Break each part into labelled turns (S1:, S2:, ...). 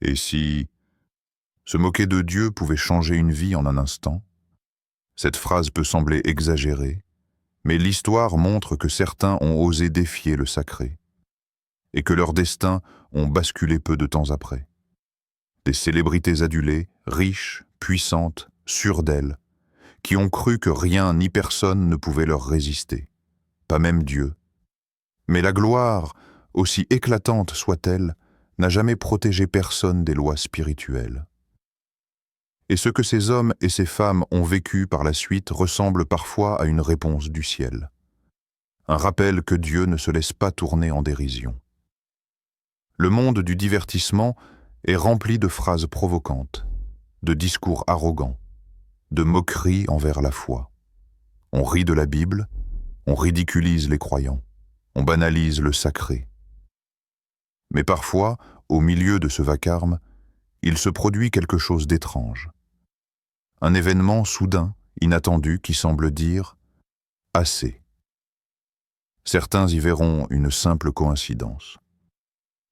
S1: Et si se moquer de Dieu pouvait changer une vie en un instant? Cette phrase peut sembler exagérée, mais l'histoire montre que certains ont osé défier le sacré, et que leurs destins ont basculé peu de temps après. Des célébrités adulées, riches, puissantes, sûres d'elles, qui ont cru que rien ni personne ne pouvait leur résister, pas même Dieu. Mais la gloire, aussi éclatante soit-elle, n'a jamais protégé personne des lois spirituelles. Et ce que ces hommes et ces femmes ont vécu par la suite ressemble parfois à une réponse du ciel. Un rappel que Dieu ne se laisse pas tourner en dérision. Le monde du divertissement est rempli de phrases provocantes, de discours arrogants, de moqueries envers la foi. On rit de la Bible, on ridiculise les croyants, on banalise le sacré. Mais parfois, au milieu de ce vacarme, il se produit quelque chose d'étrange. Un événement soudain, inattendu, qui semble dire « assez ». Certains y verront une simple coïncidence.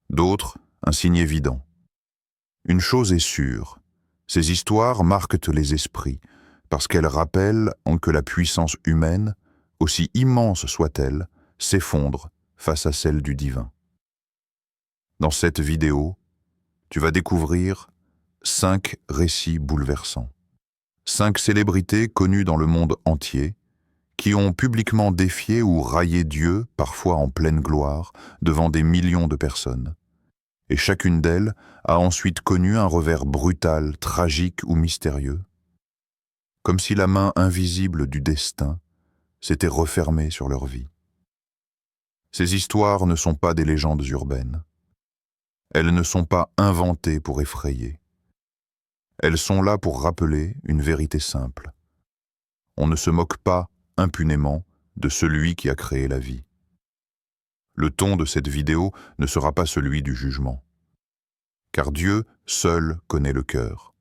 S1: D'autres, un signe évident. Une chose est sûre, ces histoires marquent les esprits, parce qu'elles rappellent que la puissance humaine, aussi immense soit-elle, s'effondre face à celle du divin. Dans cette vidéo, tu vas découvrir 5 récits bouleversants. 5 célébrités connues dans le monde entier, qui ont publiquement défié ou raillé Dieu, parfois en pleine gloire, devant des millions de personnes. Et chacune d'elles a ensuite connu un revers brutal, tragique ou mystérieux, comme si la main invisible du destin s'était refermée sur leur vie. Ces histoires ne sont pas des légendes urbaines. Elles ne sont pas inventées pour effrayer. Elles sont là pour rappeler une vérité simple. On ne se moque pas impunément de celui qui a créé la vie. Le ton de cette vidéo ne sera pas celui du jugement, car Dieu seul connaît le cœur.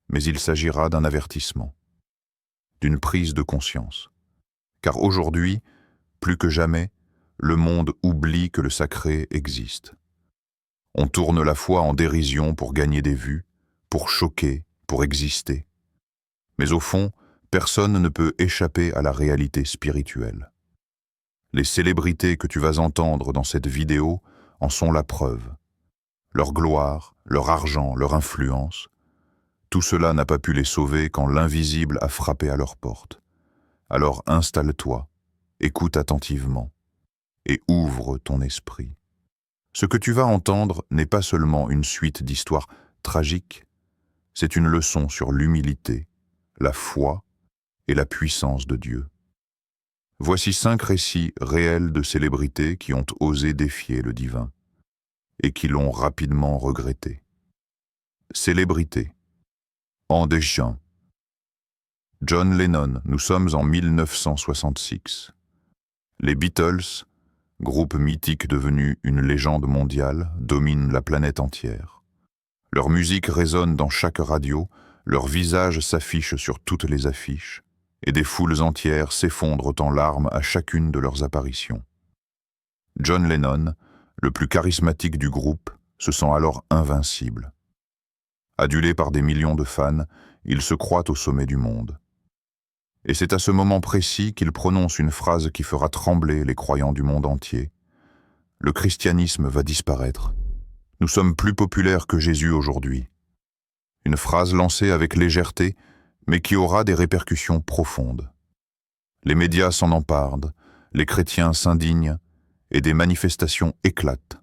S1: Mais il s'agira d'un avertissement, d'une prise de conscience. Car aujourd'hui, plus que jamais, le monde oublie que le sacré existe. On tourne la foi en dérision pour gagner des vues, pour choquer, pour exister. Mais au fond, personne ne peut échapper à la réalité spirituelle. Les célébrités que tu vas entendre dans cette vidéo en sont la preuve. Leur gloire, leur argent, leur influence, tout cela n'a pas pu les sauver quand l'invisible a frappé à leur porte. Alors installe-toi, écoute attentivement et ouvre ton esprit. Ce que tu vas entendre n'est pas seulement une suite d'histoires tragiques, c'est une leçon sur l'humilité, la foi et la puissance de Dieu. Voici 5 récits réels de célébrités qui ont osé défier le divin et qui l'ont rapidement regretté. Célébrités. En Deschamps. John Lennon, nous sommes en 1966. Les Beatles, groupe mythique devenu une légende mondiale, dominent la planète entière. Leur musique résonne dans chaque radio, leur visage s'affiche sur toutes les affiches, et des foules entières s'effondrent en larmes à chacune de leurs apparitions. John Lennon, le plus charismatique du groupe, se sent alors invincible. Adulé par des millions de fans, il se croit au sommet du monde. Et c'est à ce moment précis qu'il prononce une phrase qui fera trembler les croyants du monde entier. Le christianisme va disparaître. Nous sommes plus populaires que Jésus aujourd'hui. Une phrase lancée avec légèreté, mais qui aura des répercussions profondes. Les médias s'en emparent, les chrétiens s'indignent, et des manifestations éclatent.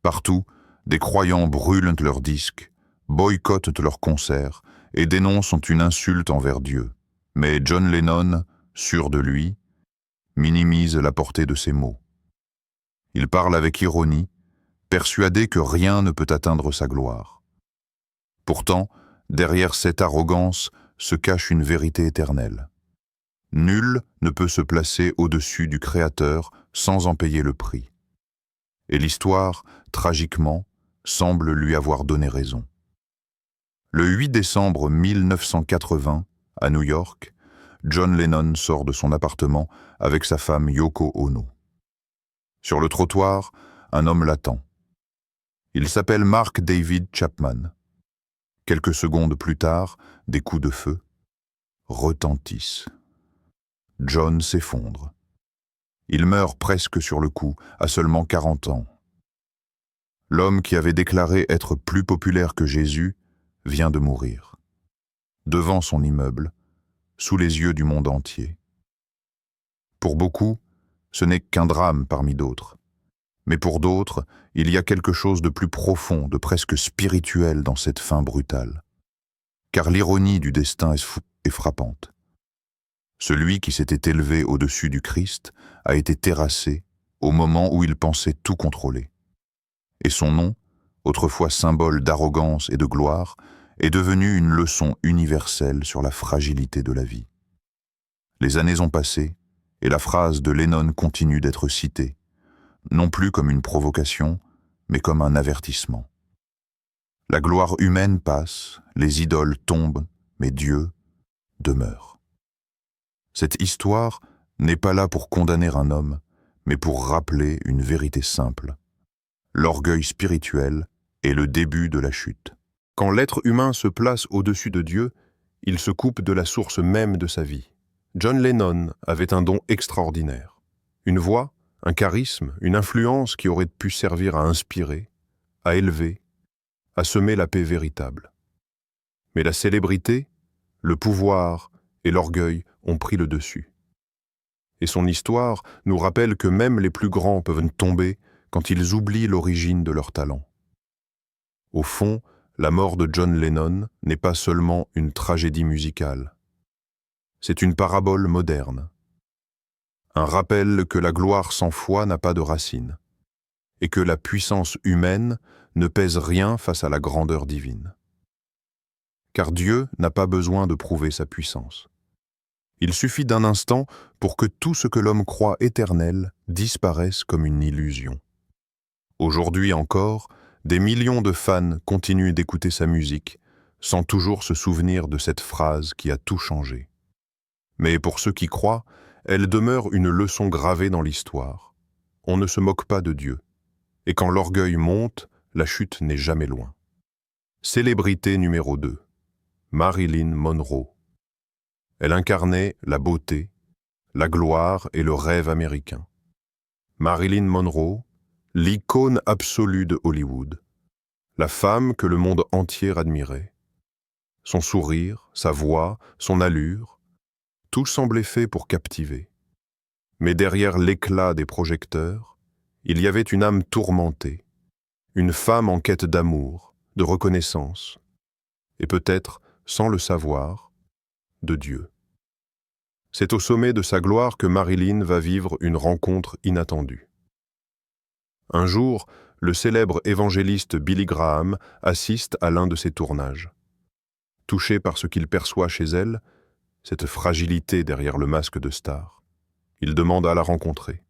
S1: Partout, des croyants brûlent leurs disques, boycottent leurs concerts et dénoncent une insulte envers Dieu. Mais John Lennon, sûr de lui, minimise la portée de ses mots. Il parle avec ironie, persuadé que rien ne peut atteindre sa gloire. Pourtant, derrière cette arrogance se cache une vérité éternelle. Nul ne peut se placer au-dessus du Créateur sans en payer le prix. Et l'histoire, tragiquement, semble lui avoir donné raison. Le 8 décembre 1980, à New York, John Lennon sort de son appartement avec sa femme Yoko Ono. Sur le trottoir, un homme l'attend. Il s'appelle Mark David Chapman. Quelques secondes plus tard, des coups de feu retentissent. John s'effondre. Il meurt presque sur le coup, à seulement 40 ans. L'homme qui avait déclaré être plus populaire que Jésus vient de mourir. Devant son immeuble, sous les yeux du monde entier. Pour beaucoup, ce n'est qu'un drame parmi d'autres. Mais pour d'autres, il y a quelque chose de plus profond, de presque spirituel dans cette fin brutale. Car l'ironie du destin est frappante. Celui qui s'était élevé au-dessus du Christ a été terrassé au moment où il pensait tout contrôler. Et son nom, autrefois symbole d'arrogance et de gloire, est devenu une leçon universelle sur la fragilité de la vie. Les années ont passé, et la phrase de Lennon continue d'être citée, non plus comme une provocation, mais comme un avertissement. La gloire humaine passe, les idoles tombent, mais Dieu demeure. Cette histoire n'est pas là pour condamner un homme, mais pour rappeler une vérité simple. L'orgueil spirituel est le début de la chute. Quand l'être humain se place au-dessus de Dieu, il se coupe de la source même de sa vie. John Lennon avait un don extraordinaire. Une voix, un charisme, une influence qui aurait pu servir à inspirer, à élever, à semer la paix véritable. Mais la célébrité, le pouvoir et l'orgueil ont pris le dessus. Et son histoire nous rappelle que même les plus grands peuvent tomber quand ils oublient l'origine de leur talent. Au fond, la mort de John Lennon n'est pas seulement une tragédie musicale. C'est une parabole moderne. Un rappel que la gloire sans foi n'a pas de racines, et que la puissance humaine ne pèse rien face à la grandeur divine. Car Dieu n'a pas besoin de prouver sa puissance. Il suffit d'un instant pour que tout ce que l'homme croit éternel disparaisse comme une illusion. Aujourd'hui encore, des millions de fans continuent d'écouter sa musique, sans toujours se souvenir de cette phrase qui a tout changé. Mais pour ceux qui croient, elle demeure une leçon gravée dans l'histoire. On ne se moque pas de Dieu. Et quand l'orgueil monte, la chute n'est jamais loin. Célébrité numéro 2. Marilyn Monroe. Elle incarnait la beauté, la gloire et le rêve américain. Marilyn Monroe, l'icône absolue de Hollywood. La femme que le monde entier admirait. Son sourire, sa voix, son allure, tout semblait fait pour captiver. Mais derrière l'éclat des projecteurs, il y avait une âme tourmentée, une femme en quête d'amour, de reconnaissance, et peut-être, sans le savoir, de Dieu. C'est au sommet de sa gloire que Marilyn va vivre une rencontre inattendue. Un jour, le célèbre évangéliste Billy Graham assiste à l'un de ses tournages. Touché par ce qu'il perçoit chez elle, cette fragilité derrière le masque de star, il demande à la rencontrer.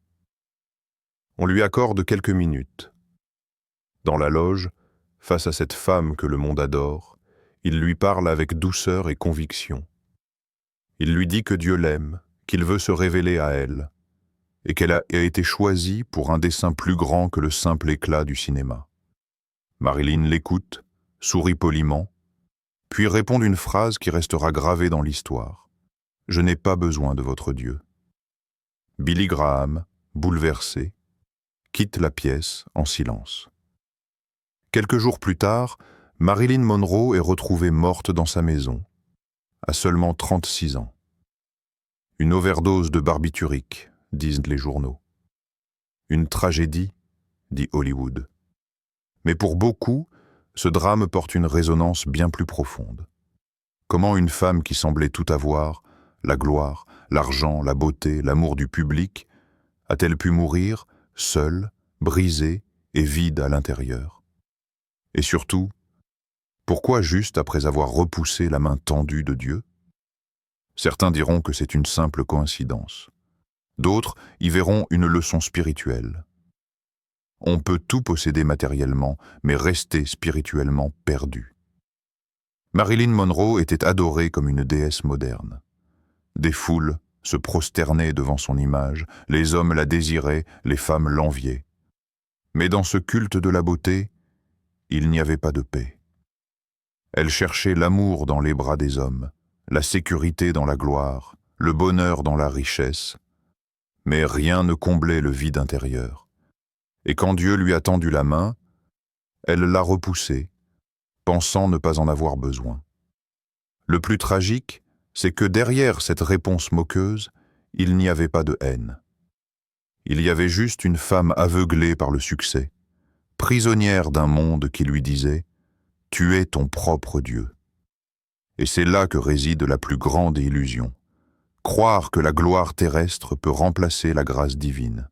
S1: On lui accorde quelques minutes. Dans la loge, face à cette femme que le monde adore, il lui parle avec douceur et conviction. Il lui dit que Dieu l'aime, qu'il veut se révéler à elle, et qu'elle a été choisie pour un dessein plus grand que le simple éclat du cinéma. Marilyn l'écoute, sourit poliment, puis répond d'une phrase qui restera gravée dans l'histoire. « Je n'ai pas besoin de votre Dieu. » Billy Graham, bouleversé, quitte la pièce en silence. Quelques jours plus tard, Marilyn Monroe est retrouvée morte dans sa maison, à seulement 36 ans. Une overdose de barbiturique, disent les journaux. Une tragédie, dit Hollywood. Mais pour beaucoup, ce drame porte une résonance bien plus profonde. Comment une femme qui semblait tout avoir, la gloire, l'argent, la beauté, l'amour du public, a-t-elle pu mourir, seule, brisée et vide à l'intérieur? Et surtout, pourquoi juste après avoir repoussé la main tendue de Dieu? Certains diront que c'est une simple coïncidence. D'autres y verront une leçon spirituelle. On peut tout posséder matériellement, mais rester spirituellement perdu. Marilyn Monroe était adorée comme une déesse moderne. Des foules se prosternaient devant son image, les hommes la désiraient, les femmes l'enviaient. Mais dans ce culte de la beauté, il n'y avait pas de paix. Elle cherchait l'amour dans les bras des hommes, la sécurité dans la gloire, le bonheur dans la richesse, mais rien ne comblait le vide intérieur. Et quand Dieu lui a tendu la main, elle l'a repoussé, pensant ne pas en avoir besoin. Le plus tragique, c'est que derrière cette réponse moqueuse, il n'y avait pas de haine. Il y avait juste une femme aveuglée par le succès, prisonnière d'un monde qui lui disait « Tu es ton propre Dieu ». Et c'est là que réside la plus grande illusion, croire que la gloire terrestre peut remplacer la grâce divine.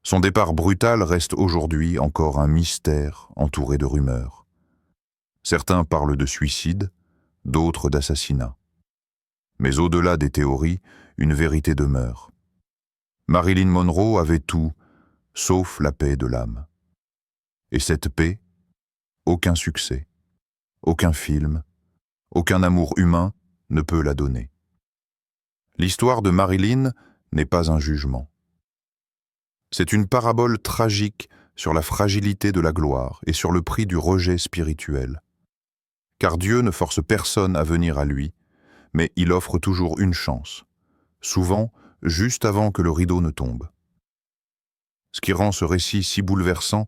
S1: Son départ brutal reste aujourd'hui encore un mystère entouré de rumeurs. Certains parlent de suicide, d'autres d'assassinat. Mais au-delà des théories, une vérité demeure. Marilyn Monroe avait tout, sauf la paix de l'âme. Et cette paix, aucun succès, aucun film, aucun amour humain ne peut la donner. L'histoire de Marilyn n'est pas un jugement. C'est une parabole tragique sur la fragilité de la gloire et sur le prix du rejet spirituel. Car Dieu ne force personne à venir à lui, mais il offre toujours une chance, souvent juste avant que le rideau ne tombe. Ce qui rend ce récit si bouleversant,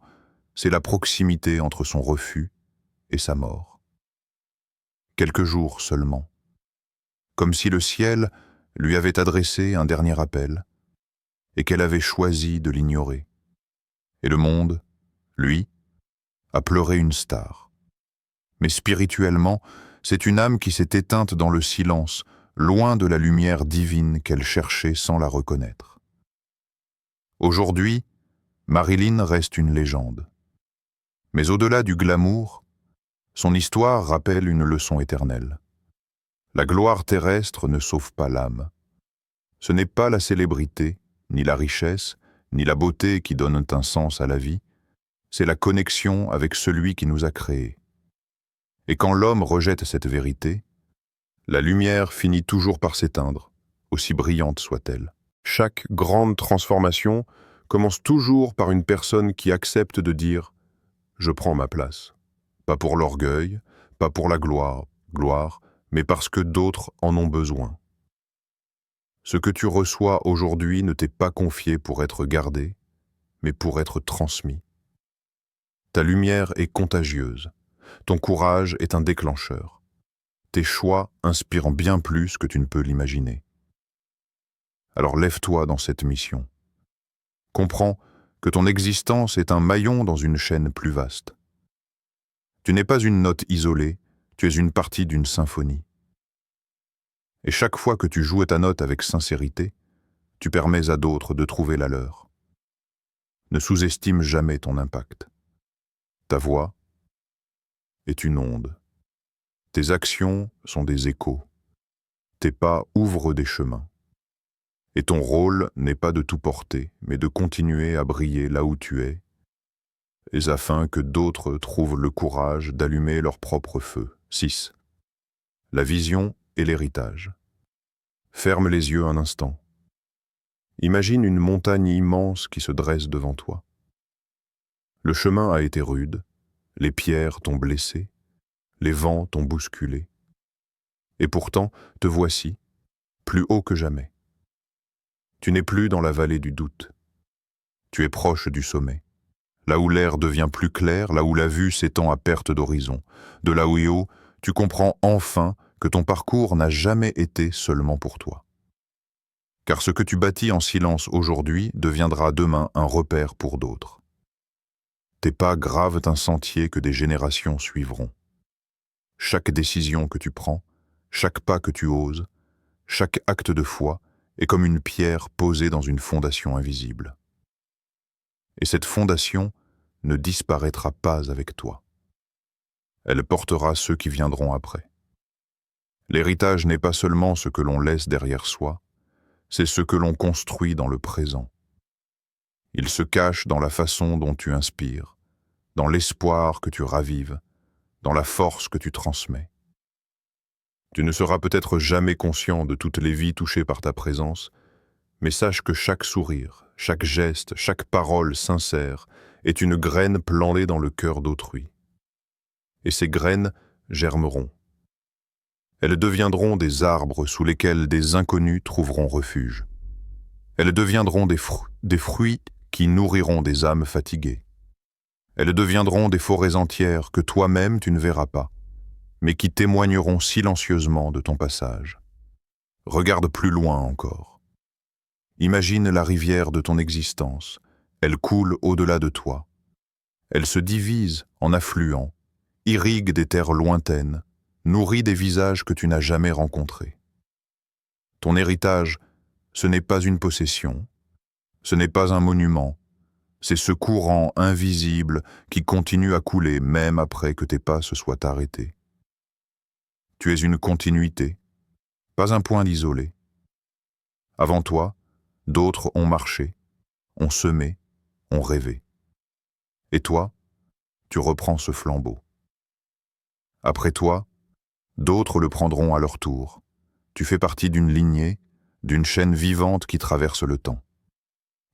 S1: c'est la proximité entre son refus et sa mort. Quelques jours seulement, comme si le ciel lui avait adressé un dernier appel, et qu'elle avait choisi de l'ignorer. Et le monde, lui, a pleuré une star. Mais spirituellement, c'est une âme qui s'est éteinte dans le silence, loin de la lumière divine qu'elle cherchait sans la reconnaître. Aujourd'hui, Marilyn reste une légende. Mais au-delà du glamour, son histoire rappelle une leçon éternelle. La gloire terrestre ne sauve pas l'âme. Ce n'est pas la célébrité, ni la richesse, ni la beauté qui donnent un sens à la vie, c'est la connexion avec celui qui nous a créés. Et quand l'homme rejette cette vérité, la lumière finit toujours par s'éteindre, aussi brillante soit-elle. Chaque grande transformation commence toujours par une personne qui accepte de dire « Je prends ma place ». Pas pour l'orgueil, pas pour la gloire, mais parce que d'autres en ont besoin. Ce que tu reçois aujourd'hui ne t'est pas confié pour être gardé, mais pour être transmis. Ta lumière est contagieuse, ton courage est un déclencheur. Tes choix inspirent bien plus que tu ne peux l'imaginer. Alors lève-toi dans cette mission. Comprends que ton existence est un maillon dans une chaîne plus vaste. Tu n'es pas une note isolée, tu es une partie d'une symphonie. Et chaque fois que tu joues ta note avec sincérité, tu permets à d'autres de trouver la leur. Ne sous-estime jamais ton impact. Ta voix est une onde. Tes actions sont des échos. Tes pas ouvrent des chemins. Et ton rôle n'est pas de tout porter, mais de continuer à briller là où tu es, et afin que d'autres trouvent le courage d'allumer leur propre feu. 6. La vision et l'héritage. Ferme les yeux un instant. Imagine une montagne immense qui se dresse devant toi. Le chemin a été rude, les pierres t'ont blessé, les vents t'ont bousculé. Et pourtant, te voici, plus haut que jamais. Tu n'es plus dans la vallée du doute. Tu es proche du sommet, là où l'air devient plus clair, là où la vue s'étend à perte d'horizon. De là où haut, tu comprends enfin que ton parcours n'a jamais été seulement pour toi. Car ce que tu bâtis en silence aujourd'hui deviendra demain un repère pour d'autres. Tes pas gravent un sentier que des générations suivront. Chaque décision que tu prends, chaque pas que tu oses, chaque acte de foi est comme une pierre posée dans une fondation invisible. Et cette fondation ne disparaîtra pas avec toi. Elle portera ceux qui viendront après. L'héritage n'est pas seulement ce que l'on laisse derrière soi, c'est ce que l'on construit dans le présent. Il se cache dans la façon dont tu inspires, dans l'espoir que tu ravives, dans la force que tu transmets. Tu ne seras peut-être jamais conscient de toutes les vies touchées par ta présence, mais sache que chaque sourire, chaque geste, chaque parole sincère est une graine plantée dans le cœur d'autrui. et ces graines germeront. Elles deviendront des arbres sous lesquels des inconnus trouveront refuge. Elles deviendront des fruits qui nourriront des âmes fatiguées. Elles deviendront des forêts entières que toi-même tu ne verras pas, mais qui témoigneront silencieusement de ton passage. Regarde plus loin encore. Imagine la rivière de ton existence. Elle coule au-delà de toi. Elle se divise en affluents, irrigue des terres lointaines, nourrit des visages que tu n'as jamais rencontrés. Ton héritage, ce n'est pas une possession, ce n'est pas un monument, c'est ce courant invisible qui continue à couler même après que tes pas se soient arrêtés. Tu es une continuité, pas un point isolé. Avant toi, d'autres ont marché, ont semé, ont rêvé. Et toi, tu reprends ce flambeau. Après toi, d'autres le prendront à leur tour. Tu fais partie d'une lignée, d'une chaîne vivante qui traverse le temps.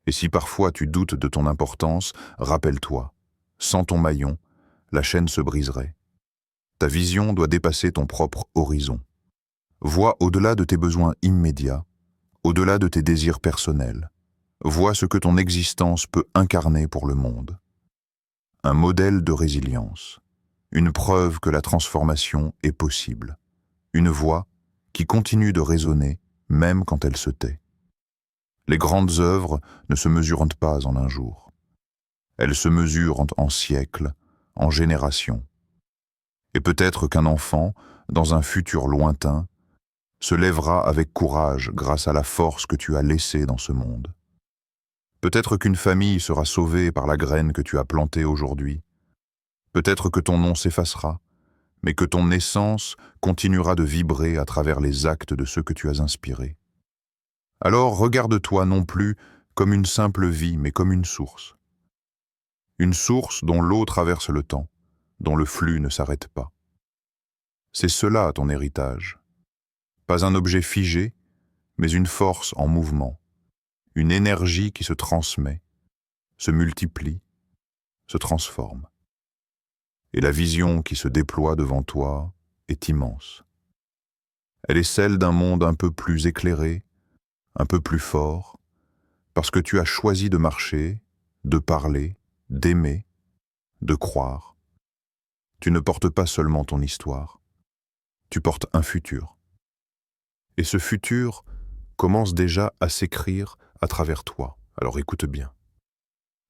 S1: Et si parfois tu doutes de ton importance, rappelle-toi, sans ton maillon, la chaîne se briserait. Ta vision doit dépasser ton propre horizon. Vois au-delà de tes besoins immédiats, au-delà de tes désirs personnels. Vois ce que ton existence peut incarner pour le monde. Un modèle de résilience, une preuve que la transformation est possible, une voix qui continue de résonner même quand elle se tait. Les grandes œuvres ne se mesurent pas en un jour. Elles se mesurent en siècles, en générations. Et peut-être qu'un enfant, dans un futur lointain, se lèvera avec courage grâce à la force que tu as laissée dans ce monde. Peut-être qu'une famille sera sauvée par la graine que tu as plantée aujourd'hui. Peut-être que ton nom s'effacera, mais que ton essence continuera de vibrer à travers les actes de ceux que tu as inspirés. Alors regarde-toi non plus comme une simple vie, mais comme une source. Une source dont l'eau traverse le temps, dont le flux ne s'arrête pas. C'est cela ton héritage. Pas un objet figé, mais une force en mouvement, une énergie qui se transmet, se multiplie, se transforme. Et la vision qui se déploie devant toi est immense. Elle est celle d'un monde un peu plus éclairé, un peu plus fort, parce que tu as choisi de marcher, de parler, d'aimer, de croire. Tu ne portes pas seulement ton histoire, tu portes un futur. Et ce futur commence déjà à s'écrire à travers toi. Alors écoute bien.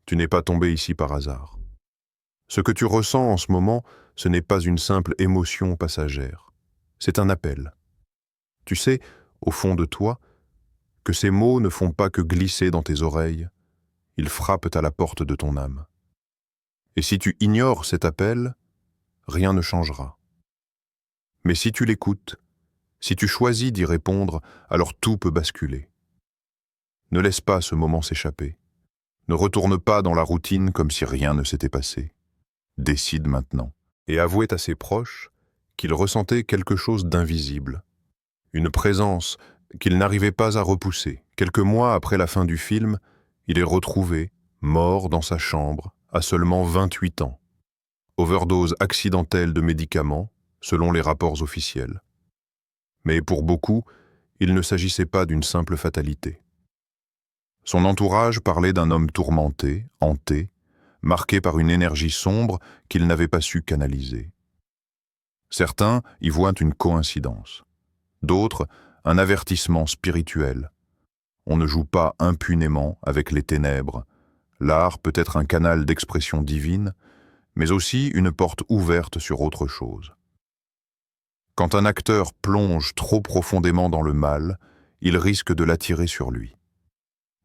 S1: Tu n'es pas tombé ici par hasard. Ce que tu ressens en ce moment, ce n'est pas une simple émotion passagère. C'est un appel. Tu sais, au fond de toi, que ces mots ne font pas que glisser dans tes oreilles, ils frappent à la porte de ton âme. Et si tu ignores cet appel, rien ne changera. Mais si tu l'écoutes, si tu choisis d'y répondre, alors tout peut basculer. Ne laisse pas ce moment s'échapper. Ne retourne pas dans la routine comme si rien ne s'était passé. Décide maintenant. Et avouez à ses proches qu'il ressentait quelque chose d'invisible. Une présence qu'il n'arrivait pas à repousser. Quelques mois après la fin du film, il est retrouvé, mort dans sa chambre, à seulement 28 ans. Overdose accidentelle de médicaments, selon les rapports officiels. Mais pour beaucoup, il ne s'agissait pas d'une simple fatalité. Son entourage parlait d'un homme tourmenté, hanté, marqué par une énergie sombre qu'il n'avait pas su canaliser. Certains y voient une coïncidence. D'autres, un avertissement spirituel. On ne joue pas impunément avec les ténèbres. L'art peut être un canal d'expression divine, mais aussi une porte ouverte sur autre chose. Quand un acteur plonge trop profondément dans le mal, il risque de l'attirer sur lui.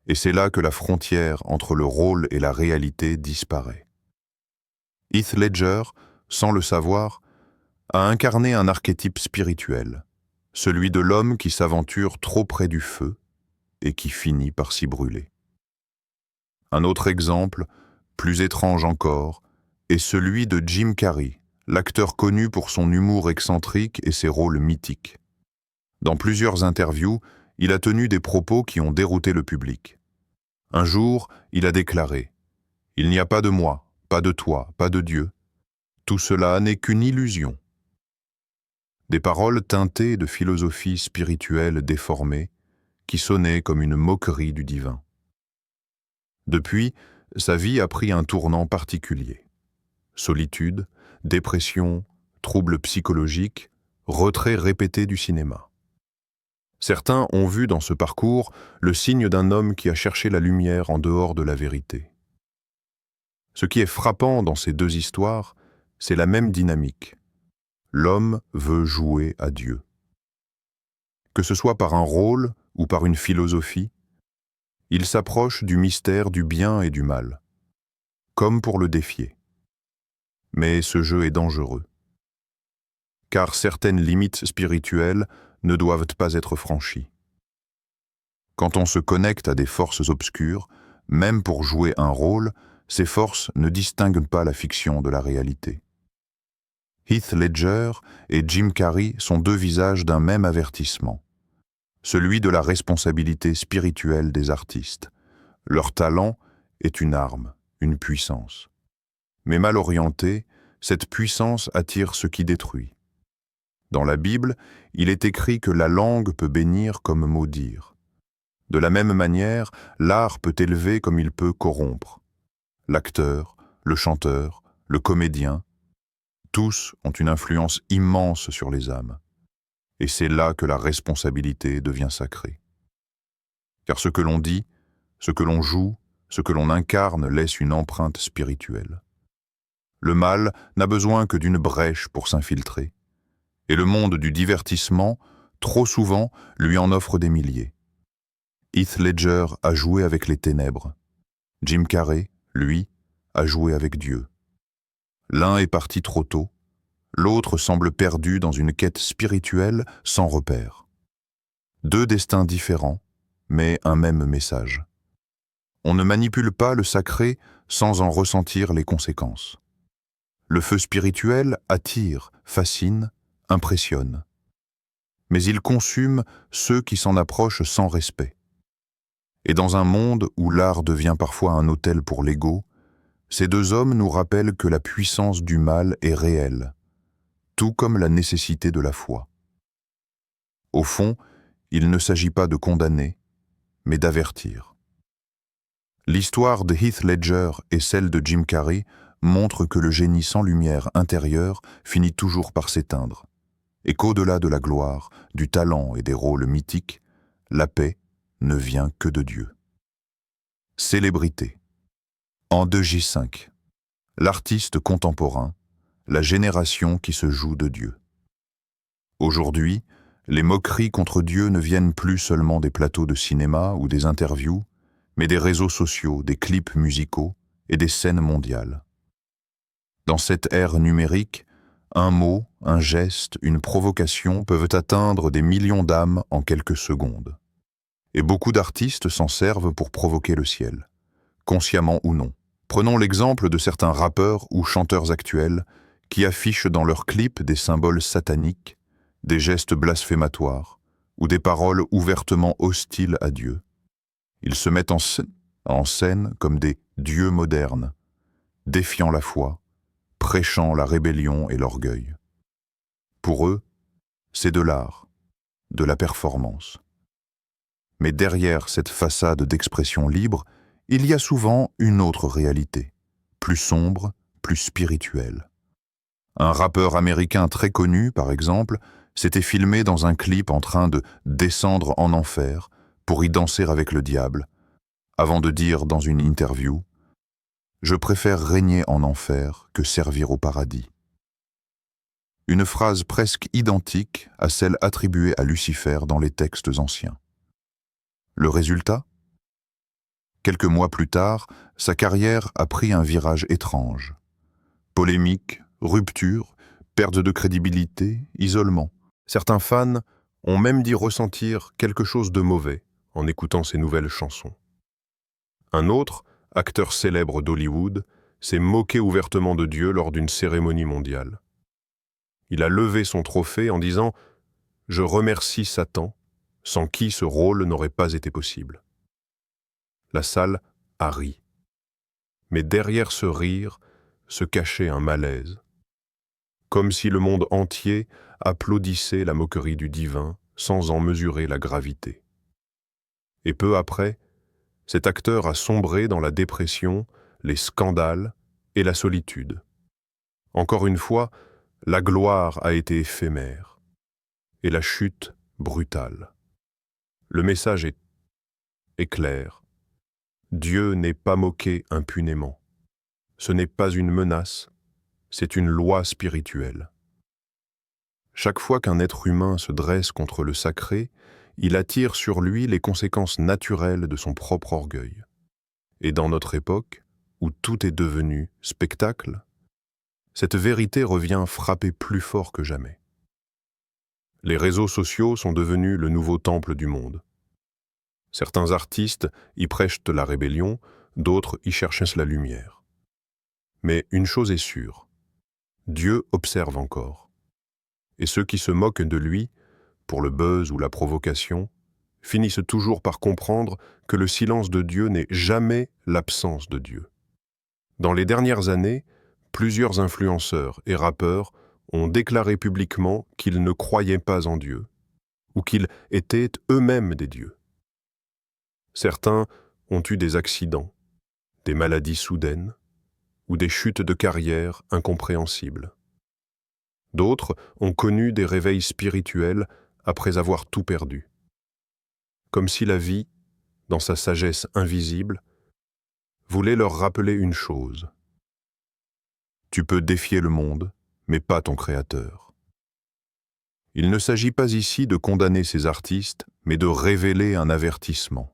S1: Et c'est là que la frontière entre le rôle et la réalité disparaît. Heath Ledger, sans le savoir, a incarné un archétype spirituel, celui de l'homme qui s'aventure trop près du feu et qui finit par s'y brûler. Un autre exemple, plus étrange encore, est celui de Jim Carrey, l'acteur connu pour son humour excentrique et ses rôles mythiques. Dans plusieurs interviews, il a tenu des propos qui ont dérouté le public. Un jour, il a déclaré « Il n'y a pas de moi, pas de toi, pas de Dieu. Tout cela n'est qu'une illusion. Des paroles teintées de philosophie spirituelle déformée qui sonnaient comme une moquerie du divin. Depuis, sa vie a pris un tournant particulier. Solitude, dépression, troubles psychologiques, retrait répété du cinéma. Certains ont vu dans ce parcours le signe d'un homme qui a cherché la lumière en dehors de la vérité. Ce qui est frappant dans ces deux histoires, c'est la même dynamique. L'homme veut jouer à Dieu. Que ce soit par un rôle ou par une philosophie, il s'approche du mystère du bien et du mal, comme pour le défier. Mais ce jeu est dangereux, car certaines limites spirituelles ne doivent pas être franchies. Quand on se connecte à des forces obscures, même pour jouer un rôle, ces forces ne distinguent pas la fiction de la réalité. Heath Ledger et Jim Carrey sont deux visages d'un même avertissement, celui de la responsabilité spirituelle des artistes. Leur talent est une arme, une puissance. Mais mal orientée, cette puissance attire ce qui détruit. Dans la Bible, il est écrit que la langue peut bénir comme maudire. De la même manière, l'art peut élever comme il peut corrompre. L'acteur, le chanteur, le comédien, tous ont une influence immense sur les âmes. Et c'est là que la responsabilité devient sacrée. Car ce que l'on dit, ce que l'on joue, ce que l'on incarne laisse une empreinte spirituelle. Le mal n'a besoin que d'une brèche pour s'infiltrer. Et le monde du divertissement, trop souvent, lui en offre des milliers. Heath Ledger a joué avec les ténèbres. Jim Carrey, lui, a joué avec Dieu. L'un est parti trop tôt, l'autre semble perdu dans une quête spirituelle sans repère. Deux destins différents, mais un même message. On ne manipule pas le sacré sans en ressentir les conséquences. Le feu spirituel attire, fascine, impressionne. Mais il consume ceux qui s'en approchent sans respect. Et dans un monde où l'art devient parfois un autel pour l'ego, ces deux hommes nous rappellent que la puissance du mal est réelle, tout comme la nécessité de la foi. Au fond, il ne s'agit pas de condamner, mais d'avertir. L'histoire de Heath Ledger et celle de Jim Carrey montrent que le génie sans lumière intérieure finit toujours par s'éteindre, et qu'au-delà de la gloire, du talent et des rôles mythiques, la paix ne vient que de Dieu. Célébrité. En 2J5, l'artiste contemporain, la génération qui se joue de Dieu. Aujourd'hui, les moqueries contre Dieu ne viennent plus seulement des plateaux de cinéma ou des interviews, mais des réseaux sociaux, des clips musicaux et des scènes mondiales. Dans cette ère numérique, un mot, un geste, une provocation peuvent atteindre des millions d'âmes en quelques secondes. Et beaucoup d'artistes s'en servent pour provoquer le ciel, consciemment ou non. Prenons l'exemple de certains rappeurs ou chanteurs actuels qui affichent dans leurs clips des symboles sataniques, des gestes blasphématoires ou des paroles ouvertement hostiles à Dieu. Ils se mettent en scène comme des dieux modernes, défiant la foi, prêchant la rébellion et l'orgueil. Pour eux, c'est de l'art, de la performance. Mais derrière cette façade d'expression libre, il y a souvent une autre réalité, plus sombre, plus spirituelle. Un rappeur américain très connu, par exemple, s'était filmé dans un clip en train de descendre en enfer pour y danser avec le diable, avant de dire dans une interview « Je préfère régner en enfer que servir au paradis ». Une phrase presque identique à celle attribuée à Lucifer dans les textes anciens. Le résultat ? Quelques mois plus tard, sa carrière a pris un virage étrange. Polémique, rupture, perte de crédibilité, isolement. Certains fans ont même dit ressentir quelque chose de mauvais en écoutant ses nouvelles chansons. Un autre, acteur célèbre d'Hollywood, s'est moqué ouvertement de Dieu lors d'une cérémonie mondiale. Il a levé son trophée en disant « Je remercie Satan, sans qui ce rôle n'aurait pas été possible ». La salle a ri. Mais derrière ce rire se cachait un malaise.
S2: comme si le monde entier applaudissait la moquerie du divin sans en mesurer la gravité. Et peu après, cet acteur a sombré dans la dépression, les scandales et la solitude. Encore une fois, la gloire a été éphémère et la chute brutale. Le message est clair. Dieu n'est pas moqué impunément. Ce n'est pas une menace, c'est une loi spirituelle. Chaque fois qu'un être humain se dresse contre le sacré, il attire sur lui les conséquences naturelles de son propre orgueil. Et dans notre époque, où tout est devenu spectacle, cette vérité revient frapper plus fort que jamais. Les réseaux sociaux sont devenus le nouveau temple du monde. Certains artistes y prêchent la rébellion, d'autres y cherchent la lumière. Mais une chose est sûre, Dieu observe encore. Et ceux qui se moquent de lui, pour le buzz ou la provocation, finissent toujours par comprendre que le silence de Dieu n'est jamais l'absence de Dieu. Dans les dernières années, plusieurs influenceurs et rappeurs ont déclaré publiquement qu'ils ne croyaient pas en Dieu, ou qu'ils étaient eux-mêmes des dieux. Certains ont eu des accidents, des maladies soudaines, ou des chutes de carrière incompréhensibles. D'autres ont connu des réveils spirituels après avoir tout perdu. Comme si la vie, dans sa sagesse invisible, voulait leur rappeler une chose. Tu peux défier le monde, mais pas ton Créateur. Il ne s'agit pas ici de condamner ces artistes, mais de révéler un avertissement.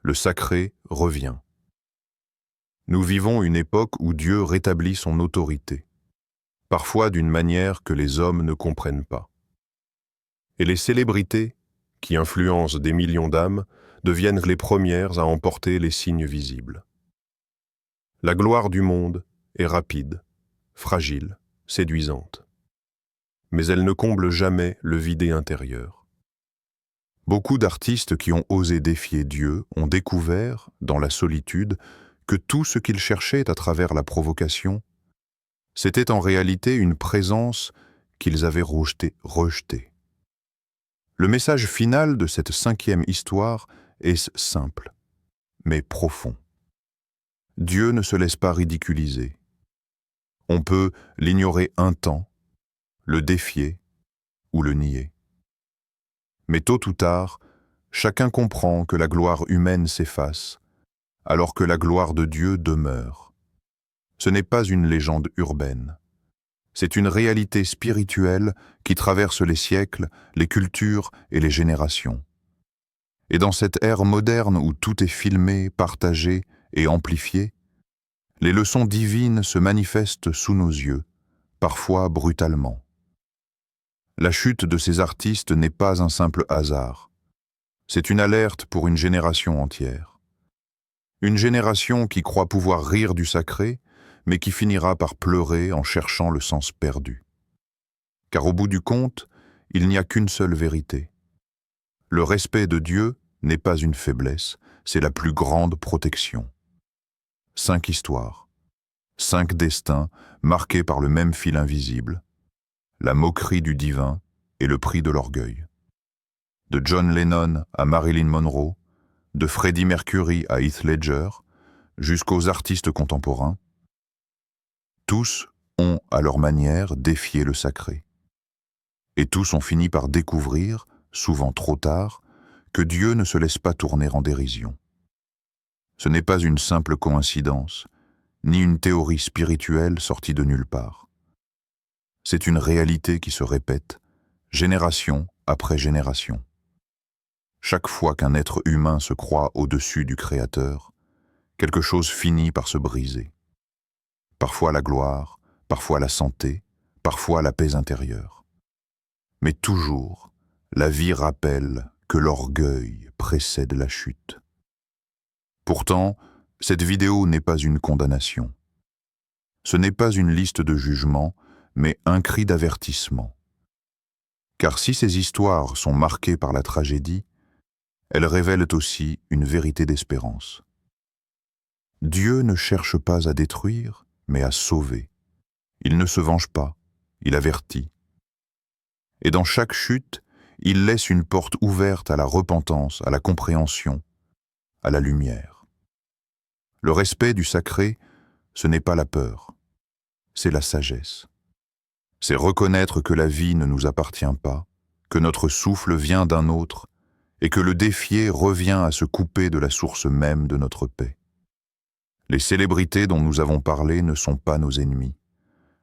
S2: Le sacré revient. Nous vivons une époque où Dieu rétablit son autorité, parfois d'une manière que les hommes ne comprennent pas. Et les célébrités, qui influencent des millions d'âmes, deviennent les premières à emporter les signes visibles. La gloire du monde est rapide, fragile, séduisante. Mais elle ne comble jamais le vide intérieur. Beaucoup d'artistes qui ont osé défier Dieu ont découvert, dans la solitude, que tout ce qu'ils cherchaient à travers la provocation, c'était en réalité une présence qu'ils avaient rejetée. Le message final de cette 5e histoire est simple, mais profond. Dieu ne se laisse pas ridiculiser. On peut l'ignorer un temps, le défier ou le nier. Mais tôt ou tard, chacun comprend que la gloire humaine s'efface, alors que la gloire de Dieu demeure. Ce n'est pas une légende urbaine. C'est une réalité spirituelle qui traverse les siècles, les cultures et les générations. Et dans cette ère moderne où tout est filmé, partagé et amplifié, les leçons divines se manifestent sous nos yeux, parfois brutalement. La chute de ces artistes n'est pas un simple hasard. C'est une alerte pour une génération entière. Une génération qui croit pouvoir rire du sacré, mais qui finira par pleurer en cherchant le sens perdu. Car au bout du compte, il n'y a qu'une seule vérité. Le respect de Dieu n'est pas une faiblesse, c'est la plus grande protection. 5 histoires, 5 destins marqués par le même fil invisible, la moquerie du divin et le prix de l'orgueil. De John Lennon à Marilyn Monroe, de Freddie Mercury à Heath Ledger, jusqu'aux artistes contemporains, tous ont, à leur manière, défié le sacré. Et tous ont fini par découvrir, souvent trop tard, que Dieu ne se laisse pas tourner en dérision. Ce n'est pas une simple coïncidence, ni une théorie spirituelle sortie de nulle part. C'est une réalité qui se répète, génération après génération. Chaque fois qu'un être humain se croit au-dessus du Créateur, quelque chose finit par se briser. Parfois la gloire, parfois la santé, parfois la paix intérieure. Mais toujours, la vie rappelle que l'orgueil précède la chute. Pourtant, cette vidéo n'est pas une condamnation. Ce n'est pas une liste de jugements, mais un cri d'avertissement. Car si ces histoires sont marquées par la tragédie, elles révèlent aussi une vérité d'espérance. Dieu ne cherche pas à détruire, mais à sauver. Il ne se venge pas,
S1: il avertit. Et dans chaque chute, il laisse une porte ouverte à la repentance, à la compréhension, à la lumière. Le respect du sacré, ce n'est pas la peur, c'est la sagesse. C'est reconnaître que la vie ne nous appartient pas, que notre souffle vient d'un autre, et que le défier revient à se couper de la source même de notre paix. Les célébrités dont nous avons parlé ne sont pas nos ennemis.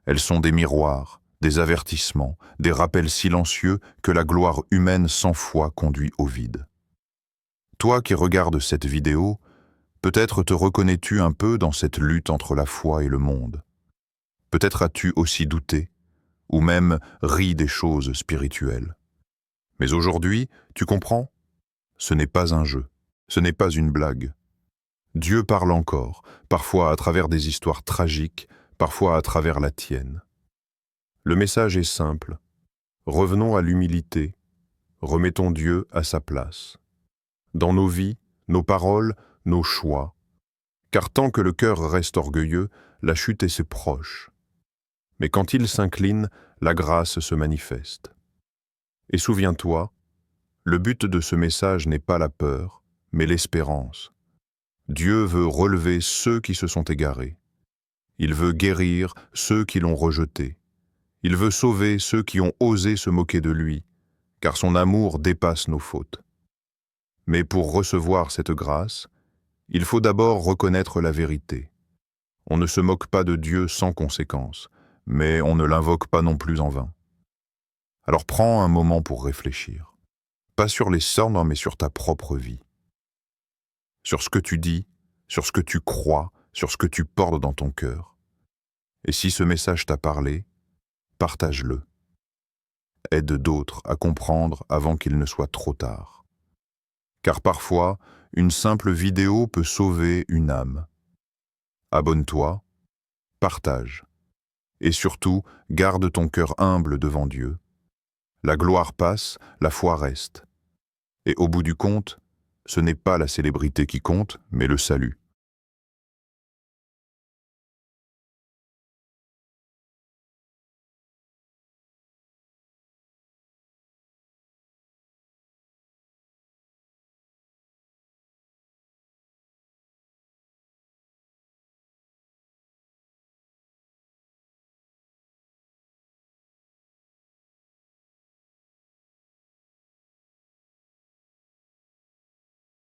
S1: Elles sont des miroirs, des avertissements, des rappels silencieux que la gloire humaine sans foi conduit au vide. Toi qui regardes cette vidéo, peut-être te reconnais-tu un peu dans cette lutte entre la foi et le monde. Peut-être as-tu aussi douté, ou même ri des choses spirituelles. Mais aujourd'hui, tu comprends ? Ce n'est pas un jeu, ce n'est pas une blague. Dieu parle encore, parfois à travers des histoires tragiques, parfois à travers la tienne. Le message est simple. Revenons à l'humilité, remettons Dieu à sa place. Dans nos vies, nos paroles, nos choix. Car tant que le cœur reste orgueilleux, la chute est ses proches. Mais quand il s'incline, la grâce se manifeste. Et souviens-toi, le but de ce message n'est pas la peur, mais l'espérance. Dieu veut relever ceux qui se sont égarés. Il veut guérir ceux qui l'ont rejeté. Il veut sauver ceux qui ont osé se moquer de lui, car son amour dépasse nos fautes. Mais pour recevoir cette grâce, il faut d'abord reconnaître la vérité. On ne se moque pas de Dieu sans conséquence, mais on ne l'invoque pas non plus en vain. Alors prends un moment pour réfléchir. Pas sur les sorts, mais sur ta propre vie. Sur ce que tu dis, sur ce que tu crois, sur ce que tu portes dans ton cœur. Et si ce message t'a parlé, partage-le. Aide d'autres à comprendre avant qu'il ne soit trop tard. Car parfois, une simple vidéo peut sauver une âme. Abonne-toi, partage. Et surtout, garde ton cœur humble devant Dieu. La gloire passe, la foi reste. Et au bout du compte, ce n'est pas la célébrité qui compte, mais le salut.